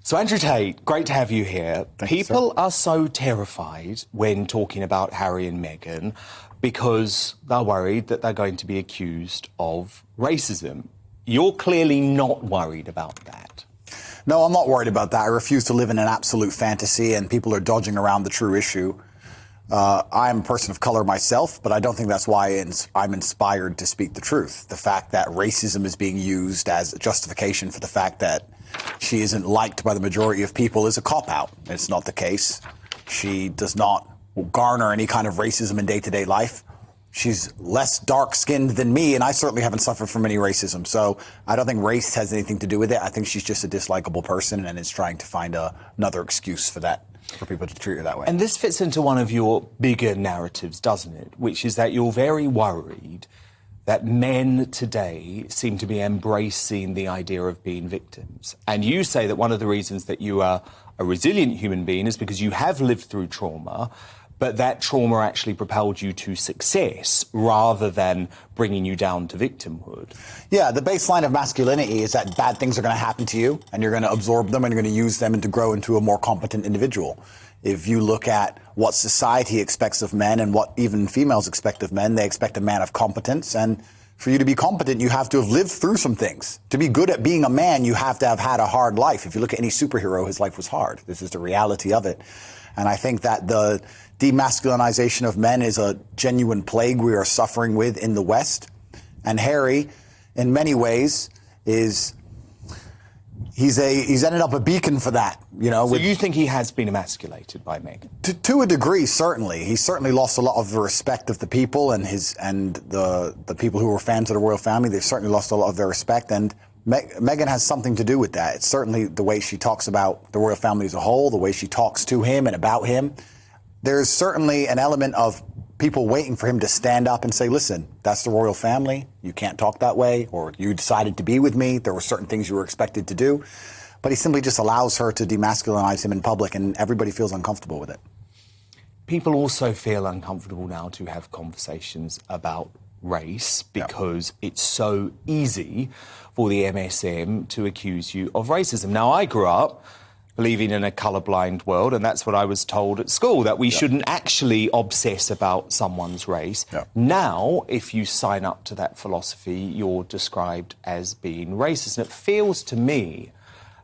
So, Andrew Tate, great to have you here. People are so terrified when talking about Harry and Meghan because they're worried that they're going to be accused of racism. You're clearly not worried about that. No, I'm not worried about that. I refuse to live in an absolute fantasy, and people are dodging around the true issue. I am a person of color myself, but I don't think that's why I'm inspired to speak the truth. The fact that racism is being used as a justification for the fact that she isn't liked by the majority of people is a cop-out. It's not the case. She does not garner any kind of racism in day-to-day life. She's less dark-skinned than me, and I certainly haven't suffered from any racism. So I don't think race has anything to do with it. I think she's just a dislikable person and is trying to find another excuse for that, for people to treat her that way. And this fits into one of your bigger narratives, doesn't it? Which is that you're very worried that men today seem to be embracing the idea of being victims. And you say that one of the reasons that you are a resilient human being is because you have lived through trauma, but that trauma actually propelled you to success rather than bringing you down to victimhood. Yeah, the baseline of masculinity is that bad things are going to happen to you, and you're going to absorb them, and you're going to use them and to grow into a more competent individual. If you look at what society expects of men and what even females expect of men, they expect a man of competence. And for you to be competent, you have to have lived through some things. To be good at being a man, you have to have had a hard life. If you look at any superhero, his life was hard. This is the reality of it. And I think that the demasculinization of men is a genuine plague we are suffering with in the West. And Harry, in many ways, he's ended up a beacon for that, you know. So you think he has been emasculated by Meghan? To a degree, certainly. He certainly lost a lot of the respect of the people and the people who were fans of the royal family. They've certainly lost a lot of their respect, and Meghan has something to do with that. It's certainly the way she talks about the royal family as a whole, the way she talks to him and about him. There's certainly an element of people waiting for him to stand up and say, listen, that's the royal family. You can't talk that way, or you decided to be with me. There were certain things you were expected to do. But he simply just allows her to demasculinize him in public, and everybody feels uncomfortable with it. People also feel uncomfortable now to have conversations about race because it's so easy for the MSM to accuse you of racism. Now, I grew up believing in a colourblind world, and that's what I was told at school, that we shouldn't actually obsess about someone's race. Now, if you sign up to that philosophy, you're described as being racist. And it feels to me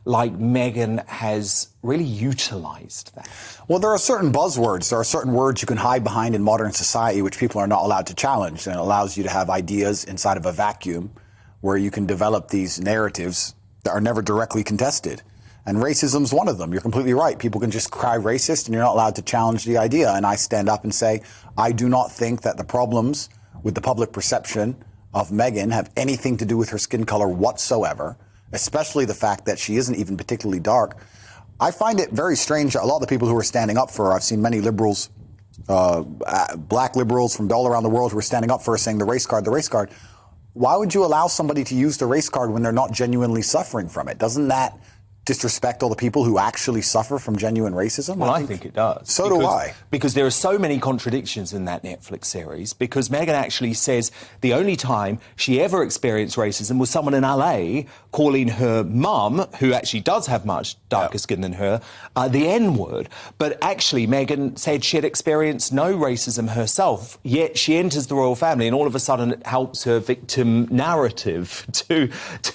like Meghan has really utilised that. Well, there are certain buzzwords. There are certain words you can hide behind in modern society which people are not allowed to challenge, and it allows you to have ideas inside of a vacuum where you can develop these narratives that are never directly contested. And racism's one of them. You're completely right. People can just cry racist and you're not allowed to challenge the idea. And I stand up and say, I do not think that the problems with the public perception of Meghan have anything to do with her skin color whatsoever, especially the fact that she isn't even particularly dark. I find it very strange. A lot of the people who are standing up for her, I've seen many liberals, black liberals from all around the world who are standing up for her saying the race card, the race card. Why would you allow somebody to use the race card when they're not genuinely suffering from it? Doesn't that disrespect all the people who actually suffer from genuine racism? Well, I think it does. So do I. Because there are so many contradictions in that Netflix series, because Meghan actually says the only time she ever experienced racism was someone in LA calling her mum, who actually does have much darker skin than her, the N-word. But actually, Meghan said she had experienced no racism herself, yet she enters the royal family, and all of a sudden it helps her victim narrative to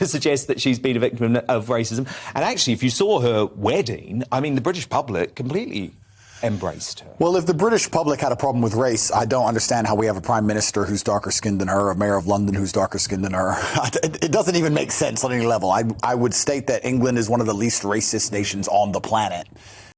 suggest that she's been a victim of racism. And actually, if you saw her wedding, I mean, the British public completely embraced her. Well, if the British public had a problem with race, I don't understand how we have a prime minister who's darker skinned than her, a mayor of London who's darker skinned than her. It doesn't even make sense on any level. I would state that England is one of the least racist nations on the planet.